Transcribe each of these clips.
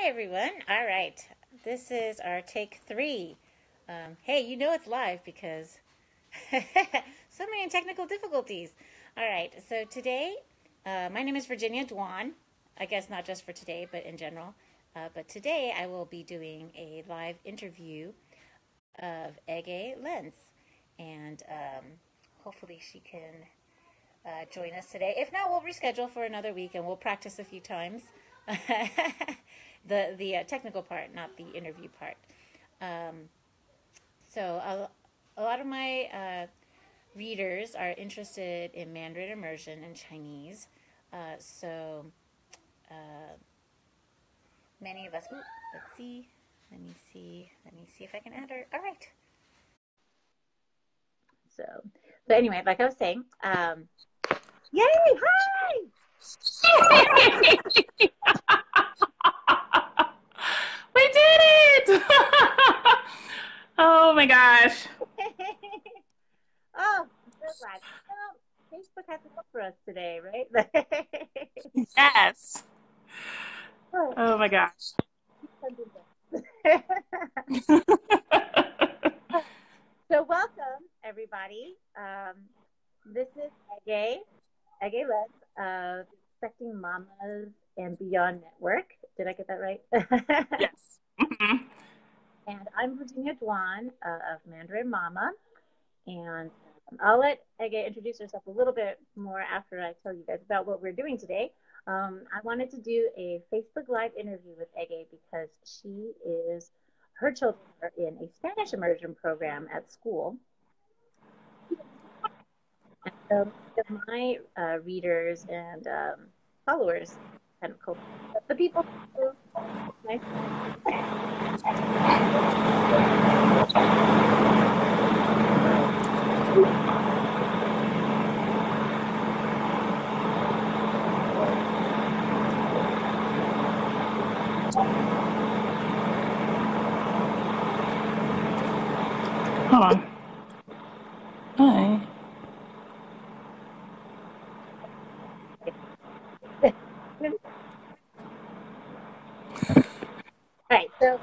Hi, everyone. All right. This is our take 3. Hey, you know it's live because so many technical difficulties. All right. So today, my name is Virginia Dwan. I guess not just for today, but in general. But today I will be doing a live interview of Eghe Lenze. And hopefully she can join us today. If not, we'll reschedule for another week and we'll practice a few times. the technical part, not the interview part. So a lot of my readers are interested in Mandarin immersion and Chinese. So many of us. Ooh, let's see. Let me see if I can add her. All right. So anyway, like I was saying, yay! Hi. We did it! Oh my gosh. Oh, I'm so glad. Well, Facebook has to look for us today, right? Yes. Oh my gosh. So welcome, everybody. This is Eghe Lenze of Expecting Mamas and Beyond Network. Did I get that right? Yes. Mm-hmm. And I'm Virginia Dwan of Mandarin Mama. And I'll let Eghe introduce herself a little bit more after I tell you guys about what we're doing today. I wanted to do a Facebook Live interview with Eghe because her children are in a Spanish immersion program at school. And so my readers and followers, kind of cool, the people who nice. Hold on. Hi. All right, so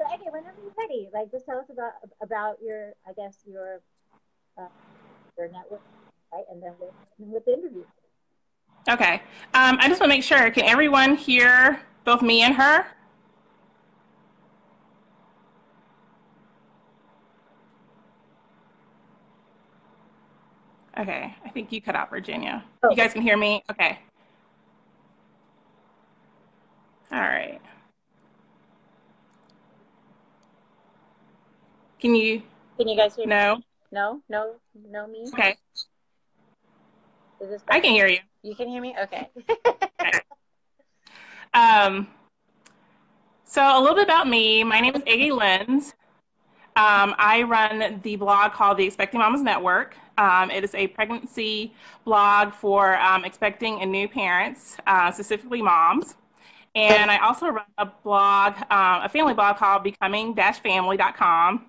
Eghe, whenever you're ready, like just tell us about your, I guess your network, right? And then with the interview. Okay. I just want to make sure. Can everyone hear both me and her? Okay. I think you cut out, Virginia. Oh. You guys can hear me? Okay. All right. Can you guys hear me? No? No me? Okay. Is this I can hear you. You can hear me? Okay. Okay. So a little bit about me. My name is Eghe Lenze. I run the blog called the Expecting Mamas Network. It is a pregnancy blog for expecting and new parents, specifically moms. And I also run a blog, a family blog called becoming-family.com.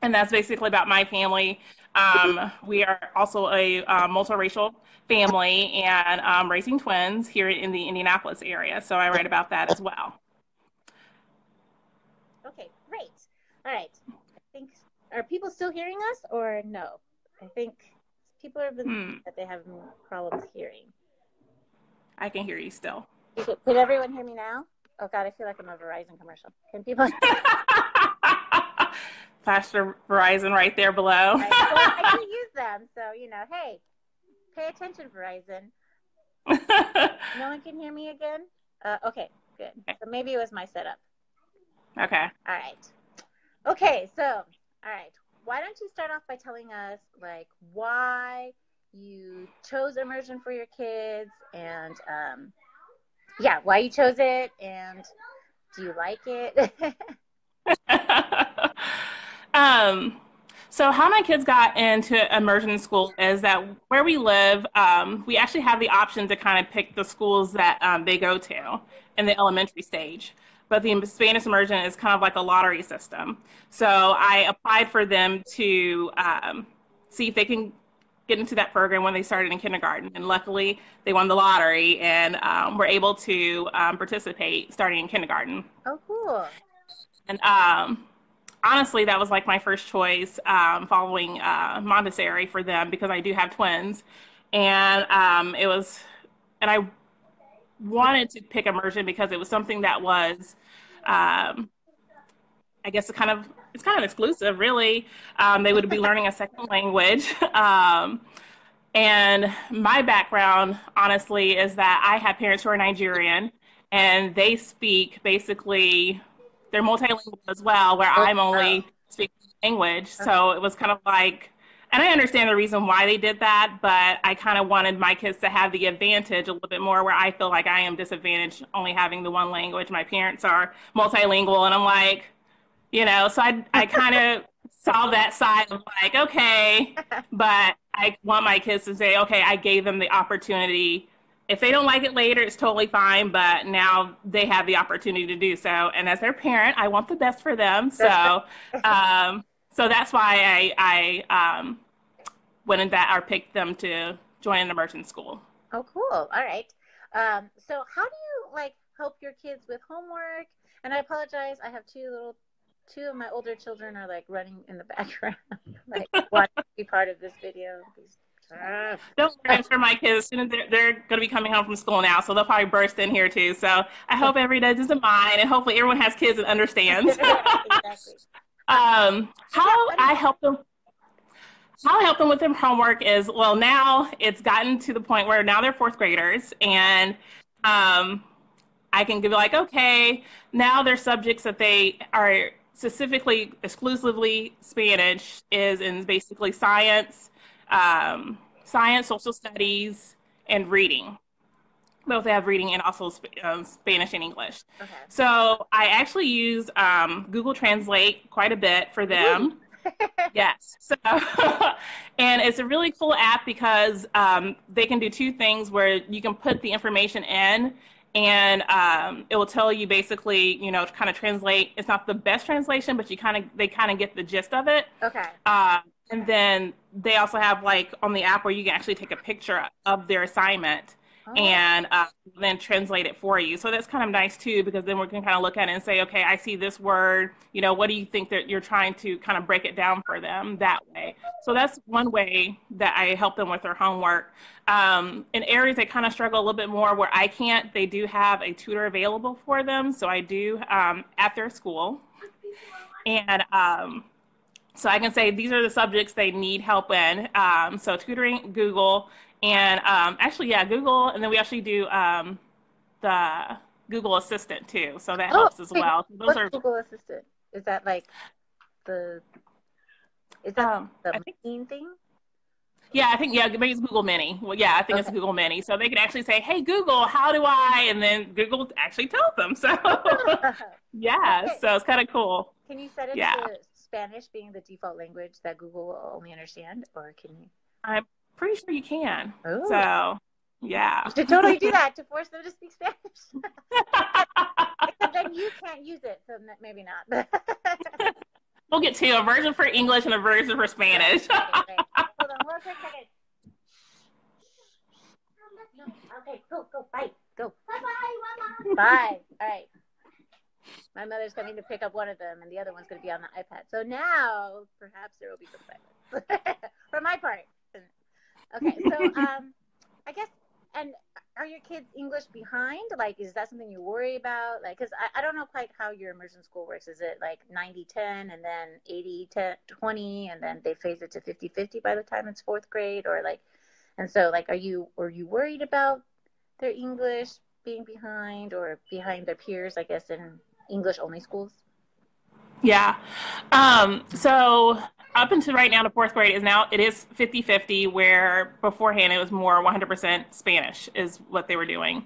And that's basically about my family. We are also a multiracial family and raising twins here in the Indianapolis area. So I write about that as well. Okay, great. All right. I think, are people still hearing us or no? I think people have been that they have problems hearing. I can hear you still. Can everyone hear me now? Oh God, I feel like I'm a Verizon commercial. Can people? Flash the Verizon right there below. Well, I do use them, so hey, pay attention, Verizon. No one can hear me again? Okay, good. So maybe it was my setup. Okay. All right. Okay, so, all right. Why don't you start off by telling us, like, why you chose immersion for your kids and, why you chose it and do you like it? So how my kids got into immersion school is that where we live, we actually have the option to kind of pick the schools that they go to in the elementary stage. But the Spanish immersion is kind of like a lottery system. So I applied for them to see if they can get into that program when they started in kindergarten. And luckily, they won the lottery and were able to participate starting in kindergarten. Oh, cool. And honestly, that was like my first choice following Montessori for them because I do have twins. And and I wanted to pick immersion because it was something that was, I guess, it's kind of exclusive, really. They would be learning a second language. And my background, honestly, is that I have parents who are Nigerian, and they speak basically, they're multilingual as well, where Oh, I'm wow. only speaking language. So it was kind of like, and I understand the reason why they did that, but I kind of wanted my kids to have the advantage a little bit more, where I feel like I am disadvantaged only having the one language. My parents are multilingual, and I'm like, so I kind of saw that side of like, okay, but I want my kids to say, okay, I gave them the opportunity. If they don't like it later, it's totally fine, but now they have the opportunity to do so. And as their parent, I want the best for them. So that's why I went in that or picked them to join an immersion school. Oh, cool. All right. So how do you like help your kids with homework? And I apologize, I have two of my older children are like running in the background, like wanting to be part of this video. Don't worry, for my kids, they're going to be coming home from school now, so they'll probably burst in here too. So I hope everybody doesn't mind, and hopefully everyone has kids and understands. Exactly. How I help them. How I help them with their homework is, well, now it's gotten to the point where now they're fourth graders, and I can be like, okay, now their subjects that they are specifically, exclusively Spanish is in basically science, social studies, and reading. Both have reading and also Spanish and English. Okay. So I actually use Google Translate quite a bit for them. Yes. So, and it's a really cool app because they can do two things where you can put the information in and it will tell you basically, kind of translate. It's not the best translation, but they kind of get the gist of it. Okay. And then they also have like on the app where you can actually take a picture of their assignment and then translate it for you. So that's kind of nice too, because then we can kind of look at it and say, okay, I see this word, what do you think that you're trying to kind of break it down for them that way? So that's one way that I help them with their homework. In areas they kind of struggle a little bit more where I can't, they do have a tutor available for them. So I do at their school. And so I can say these are the subjects they need help in. So tutoring, Google, and Google, and then we actually do the Google Assistant too, so that helps as well. What's Google Assistant? Is that like the main thing? Yeah, I think maybe it's Google Mini. Well, yeah, I think it's Google Mini. So they can actually say, "Hey Google, how do I?" And then Google actually tells them. So so it's kind of cool. Can you set it to Spanish being the default language that Google will only understand, or can you? I'm pretty sure you can. Ooh. So, yeah. You should totally do that to force them to speak Spanish. Except then you can't use it, so maybe not. We'll get two, a version for English and a version for Spanish. Okay, hold on one quick second. Okay, go, bye. Go. Bye-bye. Bye. All right. My mother's coming to pick up one of them, and the other one's going to be on the iPad. So now, perhaps there will be some silence. For my part. Okay, so I guess, and are your kids English behind? Like, is that something you worry about? Like, because I don't know quite how your immersion school works. Is it like 90-10 and then 80-20 and then they phase it to 50-50 by the time it's fourth grade? Or like, and so like, are you worried about their English being behind or behind their peers, I guess, in English only schools? Yeah. So up until right now, the fourth grade it is 50-50, where beforehand it was more 100% Spanish is what they were doing.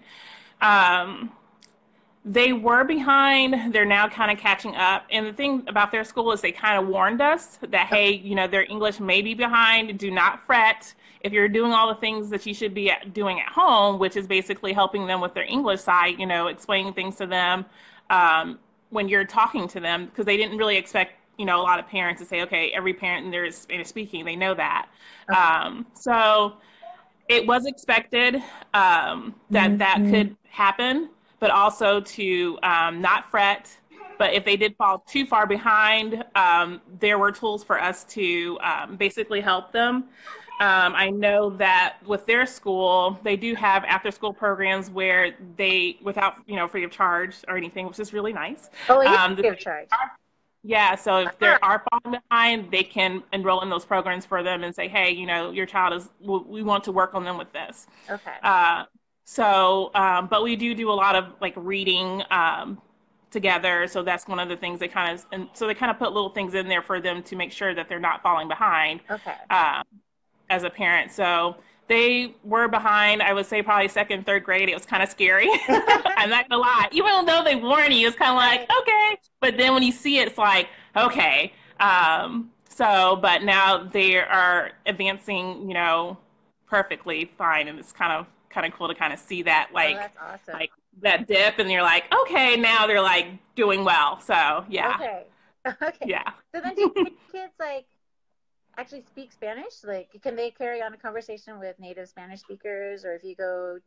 They were behind. They're now kind of catching up. And the thing about their school is they kind of warned us that, hey, their English may be behind. Do not fret. If you're doing all the things that you should be doing at home, which is basically helping them with their English side, explaining things to them when you're talking to them, because they didn't really expect a lot of parents to say, okay, every parent in there is Spanish speaking. They know that. Okay. So it was expected that could happen, but also to not fret. But if they did fall too far behind, there were tools for us to basically help them. I know that with their school, they do have after-school programs where they, without free of charge or anything, which is really nice. Oh, it is The free of charge. Yeah, so if they Ah, are falling behind, they can enroll in those programs for them and say, hey, your child we want to work on them with this. okay. Uh, but we do a lot of like reading together. So that's one of the things and so they kind of put little things in there for them to make sure that they're not falling behind Okay. uh, as a parent. So they were behind, I would say probably second, third grade. It was kind of scary. I'm not gonna lie. Even though they warn you, it's kind of like, Right. okay. But then when you see it, it's like, okay. But now they are advancing, perfectly fine. And it's kind of cool to kind of see that, Oh, that's awesome. like that dip. And you're like, okay, now they're like doing well. So yeah, Okay. Okay. yeah. So then do kids like actually speak Spanish? Like, can they carry on a conversation with native Spanish speakers? Or if you go,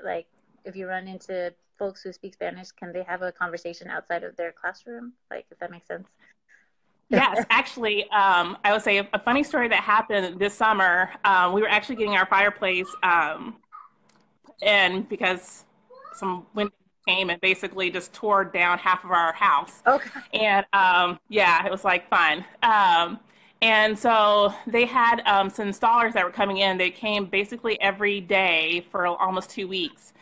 like, if you run into folks who speak Spanish, can they have a conversation outside of their classroom? Like, if that makes sense. Yes, actually, I would say a funny story that happened this summer. We were actually getting our fireplace in because some wind came and basically just tore down half of our house. Okay. And yeah, it was like fun. And so they had some installers that were coming in. They came basically every day for almost 2 weeks.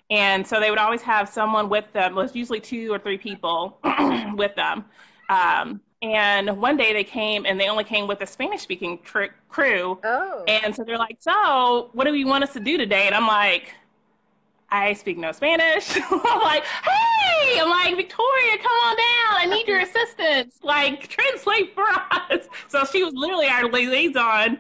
And so they would always have someone with them. It was usually 2 or 3 people with them. And one day they came and they only came with a Spanish speaking crew. Oh. And so they're like, so what do you want us to do today? And I'm like, I speak no Spanish. I'm like, hey, I'm like, Victoria, come on down. I need your assistance. Like, translate for us. So she was literally our liaison,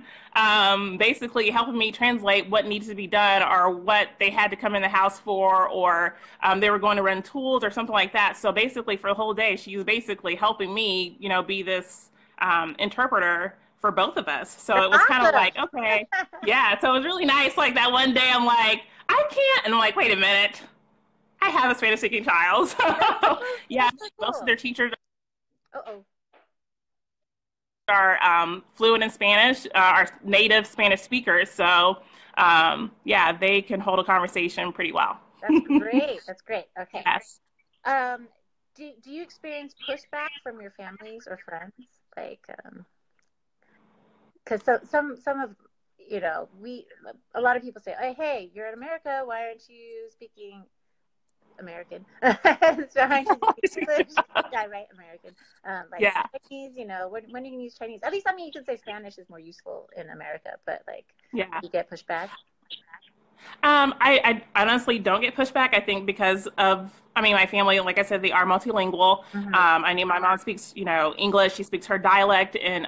basically helping me translate what needs to be done or what they had to come in the house for, or they were going to run tools or something like that. So basically for the whole day, she was basically helping me, be this interpreter for both of us. So That's it was kind of awesome. like, okay, yeah. So it was really nice. Like that one day, I'm like, I can't. And I'm like, wait a minute. I have a Spanish speaking child. So, yeah, That's so most of cool. their teachers Uh-oh. are fluent in Spanish, are native Spanish speakers. So, yeah, they can hold a conversation pretty well. That's great. That's great. Okay. Yes. Um, do you experience pushback from your families or friends? Like, because some of we a lot of people say, oh, hey, you're in America, why aren't you speaking American? So aren't you speaking English? Yeah, right, American. Like Yeah. Chinese, when you can use Chinese, at least I mean you can say Spanish is more useful in America, but like Yeah. you get pushback. I honestly don't get pushback. I think because my family, like I said, they are multilingual. Mm-hmm. I mean, my mom speaks, English. She speaks her dialect in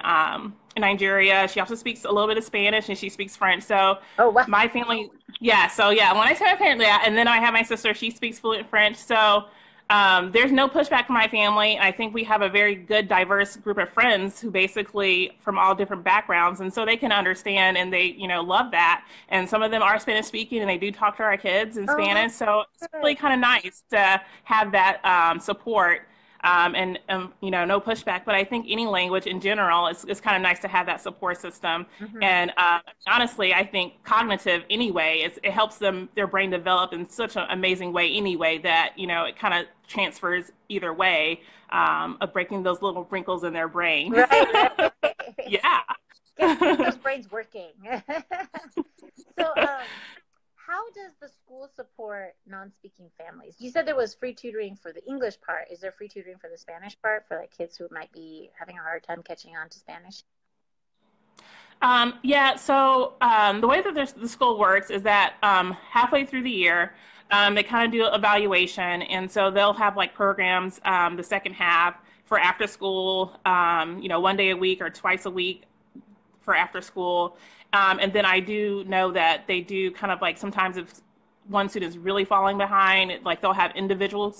Nigeria. She also speaks a little bit of Spanish and she speaks French. So Oh wow. my family, yeah. So yeah, when I say my parents, yeah, and then I have my sister. She speaks fluent French. So there's no pushback from my family. I think we have a very good, diverse group of friends who basically from all different backgrounds, and so they can understand and they, love that. And some of them are Spanish speaking, and they do talk to our kids in Oh, Spanish. So it's really good. kind of nice to have that support. And no pushback. But I think any language in general is kind of nice to have that support system. Mm-hmm. And honestly, I think cognitive anyway, it helps their brain develop in such an amazing way anyway that, it kind of transfers either way of breaking those little wrinkles in their brain. Right, right. Yeah. Get those brains working. So, how does the school support non-speaking families? You said there was free tutoring for the English part. Is there free tutoring for the Spanish part for like kids who might be having a hard time catching on to Spanish? Yeah, so the way that the school works is that halfway through the year, they kind of do evaluation, and so they'll have like programs the second half for after school, one day a week or twice a week for after school. And then I do know that they do kind of like sometimes if one student's really falling behind, like they'll have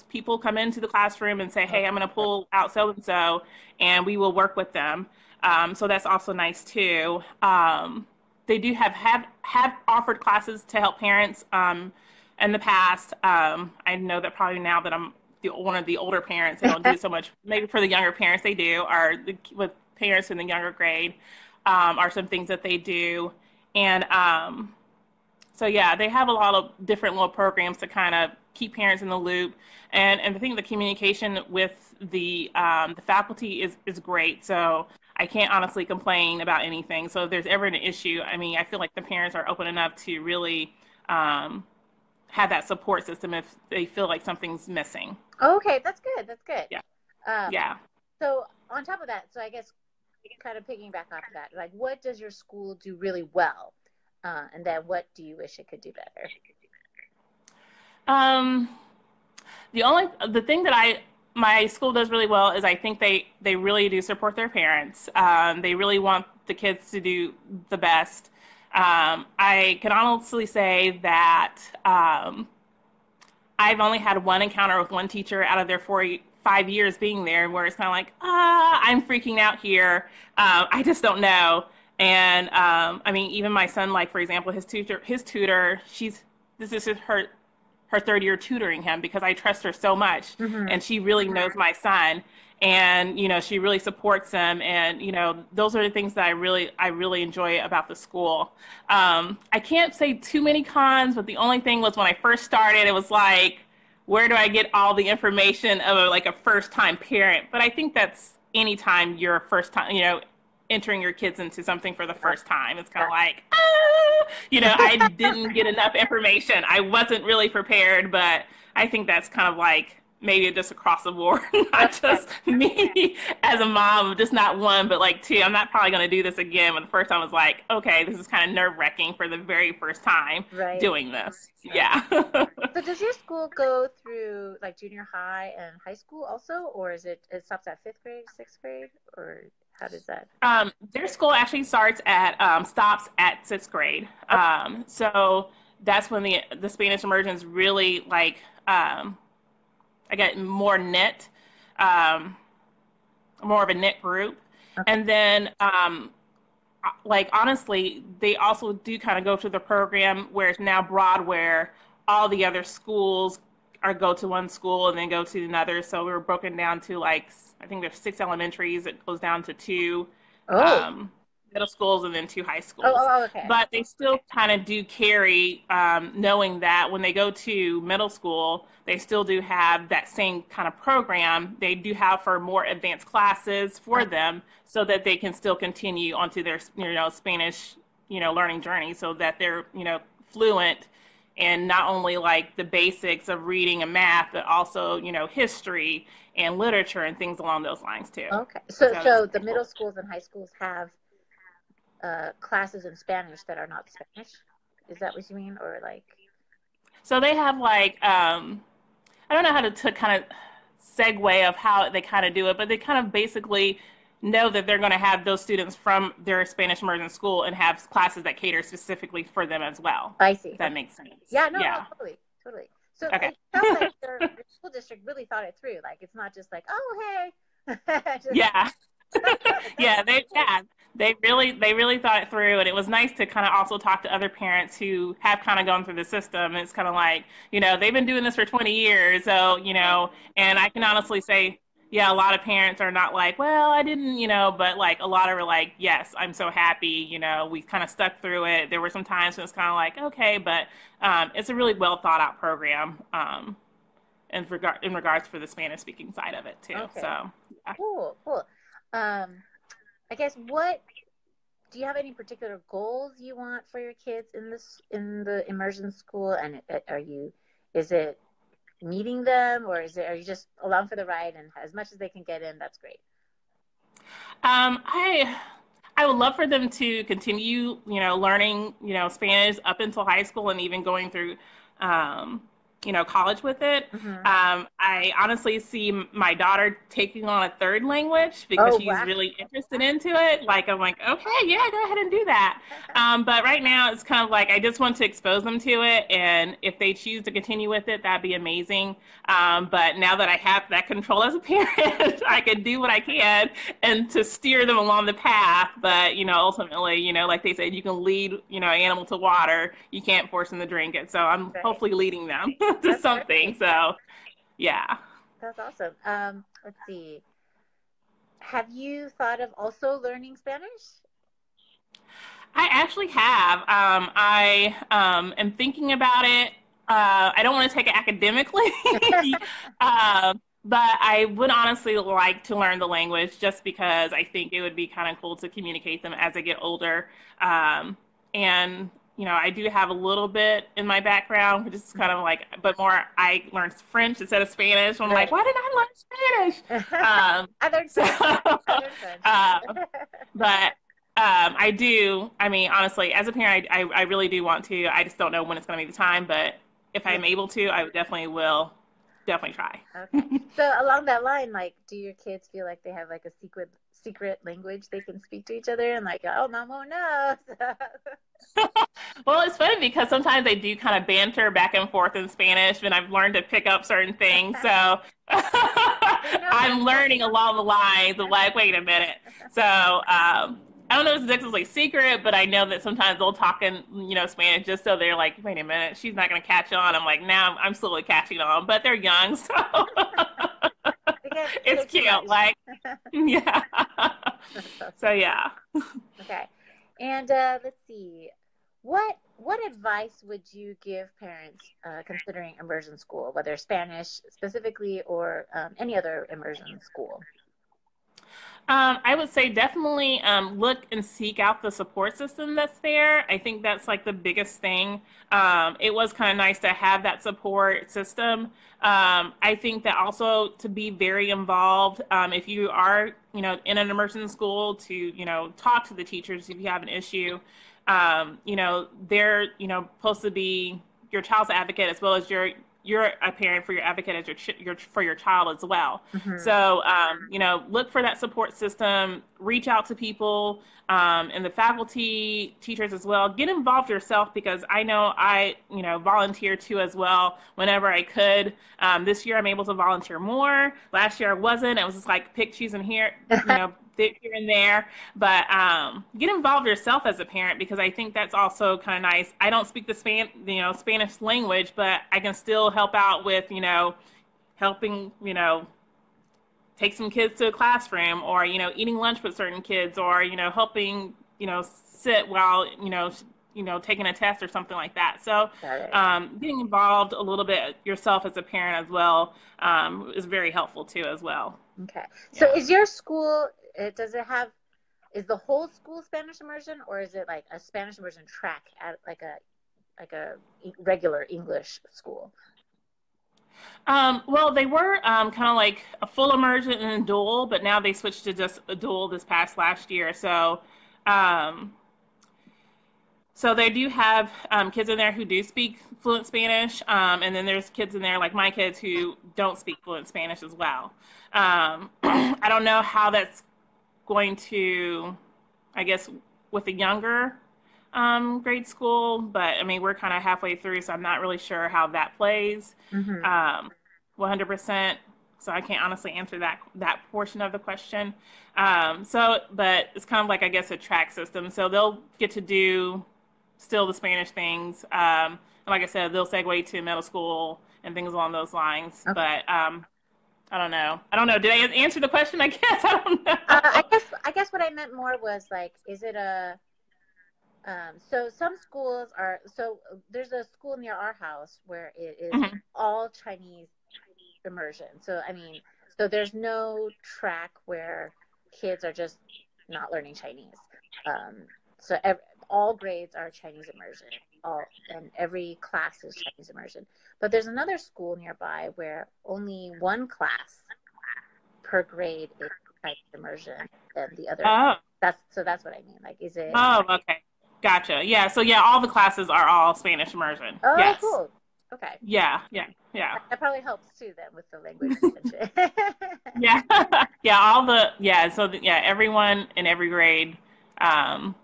people come into the classroom and say, hey, I'm going to pull out so-and-so, and we will work with them. So that's also nice too. They do have offered classes to help parents in the past. I know that probably now that I'm one of the older parents, they don't do it so much. Maybe for the younger parents they do, or with parents in the younger grade, are some things that they do. And so yeah, they have a lot of different little programs to kind of keep parents in the loop. And I think the communication with the faculty is great. So I can't honestly complain about anything. So if there's ever an issue, I mean, I feel like the parents are open enough to really have that support system if they feel like something's missing. Okay, that's good. That's good. Yeah. Um, Yeah. so on top of that, so I guess kind of piggyback off of that, like what does your school do really well? And then what do you wish it could do better? Um, the thing that my school does really well is I think they really do support their parents. They really want the kids to do the best. I can honestly say that I've only had one encounter with one teacher out of their 5 years being there, where it's kind of like, I'm freaking out here. I just don't know. And I mean, even my son, like for example, his tutor, this is her third year tutoring him because I trust her so much, and she really knows my son, and she really supports him, and those are the things that I really enjoy about the school. I can't say too many cons, but the only thing was when I first started, it was like, where do I get all the information of a first time parent? But I think that's anytime you're first time, entering your kids into something for the first time. It's kind of like, I didn't get enough information. I wasn't really prepared, but I think that's kind of like maybe just across the board, not just me as a mom, just not one, but like two. I'm not probably going to do this again. But the first time I was like, okay, this is kind of nerve wracking for the very first time doing this. Right. Yeah. So does your school go through like junior high and high school also, or it stops at 5th grade, 6th grade, or how does that? Their school actually stops at 6th grade. Okay. So that's when the Spanish Immersion is really like, I got more knit, more of a knit group. Okay. And then, like, honestly, they also do kind of go to the program where it's now broad, where all the other schools go to one school and then go to another. So we were broken down to like, I think there's 6 elementaries. It goes down to 2 middle schools and then 2 high schools. Okay. But they still kind of do carry, knowing that when they go to middle school, they still do have that same kind of program. They do have for more advanced classes for them so that they can still continue onto their, Spanish, learning journey so that they're, fluent in not only like the basics of reading and math, but also, history and literature and things along those lines too. Okay. So the middle schools and high schools have classes in Spanish that are not Spanish? Is that what you mean? Or like? So they have like, I don't know how to kind of segue of how they kind of do it, but they kind of basically know that they're going to have those students from their Spanish immersion school and have classes that cater specifically for them as well. I see. If that makes sense. Yeah, no, totally. So okay. It sounds like your school district really thought it through. Like it's not just like, oh, hey. Yeah. Yeah, they really thought it through, and it was nice to kind of also talk to other parents who have kind of gone through the system. It's kind of like, they've been doing this for 20 years, so and I can honestly say, yeah, a lot of parents are not like, well, I didn't, but like a lot are like, yes, I'm so happy, we kind of stuck through it. There were some times when it's kind of like, okay, but it's a really well thought out program in regards for the Spanish speaking side of it too. Okay. So yeah. Cool. I guess do you have any particular goals you want for your kids in the immersion school? And is it meeting them, or are you just along for the ride and as much as they can get in, that's great? I would love for them to continue, learning, Spanish up until high school and even going through college with it. Mm-hmm. I honestly see my daughter taking on a third language because Oh, she's wow. really interested into it. Like, I'm like, okay, yeah, go ahead and do that. But right now, it's kind of like I just want to expose them to it, and if they choose to continue with it, that'd be amazing. But now that I have that control as a parent, I can do what I can and to steer them along the path. But ultimately, like they said, you can lead an animal to water. You can't force them to drink it. So I'm Right. hopefully leading them to That's something. great. So yeah. That's awesome. Let's see. Have you thought of also learning Spanish? I actually have. I am thinking about it. I don't want to take it academically, but I would honestly like to learn the language just because I think it would be kind of cool to communicate them as they get older. And I do have a little bit in my background, which is kind of like, but more I learned French instead of Spanish. I'm like, Right. why didn't I learn Spanish? I learned So, French. I learned French. but I do. I mean, honestly, as a parent, I really do want to. I just don't know when it's going to be the time. But if Yeah. I'm able to, I definitely will. Definitely try. Okay. So along that line, like, do your kids feel like they have like a secret language they can speak to each other and like, oh, mom won't know. Well, it's funny because sometimes they do kind of banter back and forth in Spanish, and I've learned to pick up certain things. So They know you're I'm learning along the lines of like, wait a minute. So I don't know if it's exactly secret, but I know that sometimes they'll talk in Spanish just so they're like, wait a minute, she's not going to catch on. I'm like, now I'm slowly catching on, but they're young, so they can't say it's too cute. much. Like, yeah. That's So awesome. yeah. Okay. And let's see. What advice would you give parents considering immersion school, whether Spanish specifically or any other immersion school? I would say definitely look and seek out the support system that's there. I think that's like the biggest thing. It was kind of nice to have that support system. I think that also to be very involved, if you are, in an immersion school, to, talk to the teachers if you have an issue. They're, supposed to be your child's advocate as well as you're a parent for your advocate as for your child as well. Hmm. So, look for that support system, reach out to people, and the faculty, teachers as well. Get involved yourself because I know I, volunteer too as well whenever I could. This year I'm able to volunteer more. Last year I wasn't. It was just like pick, choose, and here, here and there. But get involved yourself as a parent because I think that's also kind of nice. I don't speak the Spanish language, but I can still help out with, helping, take some kids to a classroom or, eating lunch with certain kids or, helping, sit while, taking a test or something like that. So Got it. getting involved a little bit yourself as a parent as well is very helpful too as well. Okay. So Yeah. is your school, does it have, is the whole school Spanish immersion or is it like a Spanish immersion track at like a regular English school? Well, they were kind of like a full immersion and a dual, but now they switched to just a dual this past last year. Um, so they do have kids in there who do speak fluent Spanish, and then there's kids in there like my kids who don't speak fluent Spanish as well. I don't know how that's going to, I guess, with the younger grade school, but I mean we're kind of halfway through, so I'm not really sure how that plays Hmm. 100%. So I can't honestly answer that portion of the question. But it's kind of like I guess a track system. So they'll get to do still the Spanish things. And like I said, they'll segue to middle school and things along those lines. Okay. But I don't know. I don't know. Did I answer the question? I guess I don't I know. guess I guess what I meant more was like, is it a so some schools are so there's a school near our house where it is Mhm. all Chinese immersion. So I mean, so there's no track where kids are just not learning Chinese. So all grades are Chinese immersion. All and every class is Chinese immersion. But there's another school nearby where only one class per grade is Chinese immersion, and the other Oh. that's what I mean. Like, is it? Oh. Okay. Gotcha. Yeah. So yeah, all the classes are all Spanish immersion. Oh, Yes. cool. Okay. Yeah, yeah, yeah. That probably helps too then with the language retention. Yeah. Yeah, yeah, everyone in every grade, um,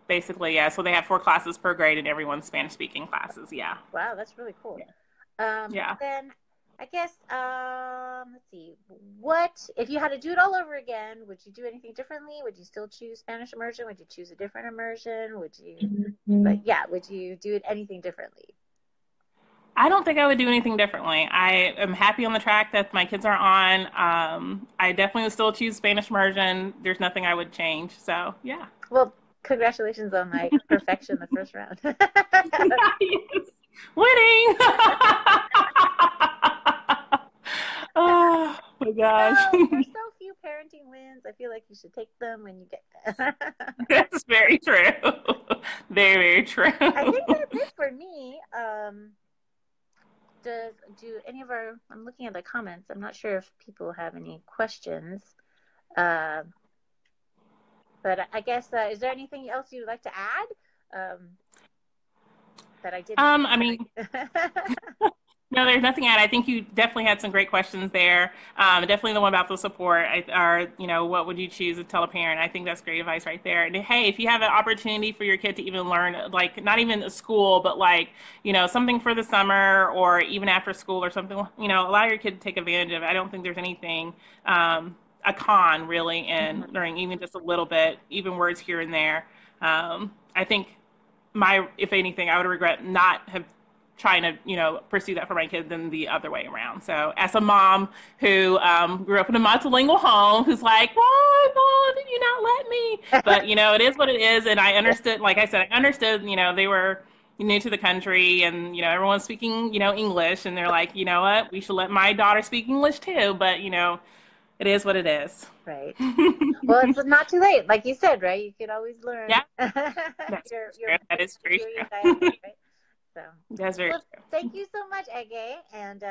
basically, yeah. So they have 4 classes per grade and everyone's Spanish speaking classes. Yeah. Wow, that's really cool. Yeah. Then I guess let's see. What if you had to do it all over again? Would you do anything differently? Would you still choose Spanish immersion? Would you choose a different immersion? Would you, but yeah, would you do it anything differently? I don't think I would do anything differently. I am happy on the track that my kids are on. I definitely would still choose Spanish immersion. There's nothing I would change. So, yeah. Well, congratulations on like perfection the first round. Yes. Winning! Oh my gosh. No, there's so few parenting wins. I feel like you should take them when you get them. That's very true. Very, very true. I think that's it for me. Do any of our? I'm looking at the comments. I'm not sure if people have any questions. Uh, but I guess is there anything else you'd like to add? That I didn't. I mean, no, there's nothing at. I think you definitely had some great questions there. Definitely the one about the support, or what would you choose to tell a parent? I think that's great advice right there. And hey, if you have an opportunity for your kid to even learn, like not even a school, but like something for the summer or even after school or something, allow your kid to take advantage of it. I don't think there's anything a con really in learning even just a little bit, even words here and there. I think if anything, I would regret not have trying to pursue that for my kids than the other way around. So as a mom who grew up in a multilingual home, who's like, why, Mom, did you not let me? But it is what it is, and I understood. Like I said, I understood. They were new to the country, and everyone's speaking English, and they're like, you know what, we should let my daughter speak English too. But it is what it is. Right. Well, it's not too late, like you said, right? You could always learn. Yeah, that's true. That is very true. Dialect, right? So that's very true. Thank you so much, Eghe, and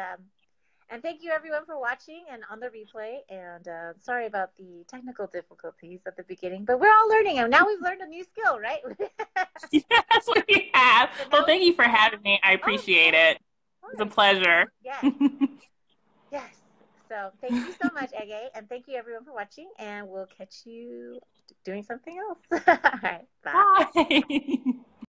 thank you everyone for watching and on the replay. And sorry about the technical difficulties at the beginning, but we're all learning, and now we've learned a new skill, right? Yes, we have. Well, thank you for having me. I appreciate it. It's a pleasure. Yes. Yes. So thank you so much, Eghe, and thank you everyone for watching, and we'll catch you doing something else. All right. Bye. Bye.